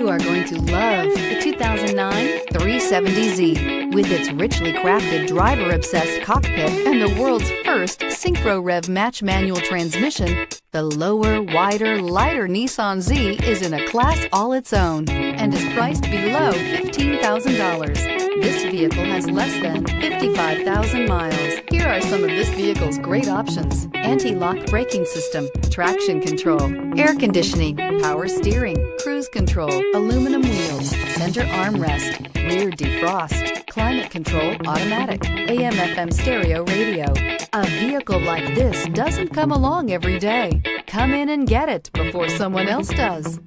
You are going to love the 2009 370Z. With its richly crafted, driver-obsessed cockpit and the world's first Synchro-Rev match manual transmission, the lower, wider, lighter Nissan Z is in a class all its own and is priced below $15,000. This vehicle has less than 55,000 miles. Here are some of this vehicle's great options: anti-lock braking system, traction control, air conditioning, power steering, cruise control, aluminum wheels, center armrest, rear defrost, climate control automatic, AM/FM stereo radio. A vehicle like this doesn't come along every day. Come in and get it before someone else does.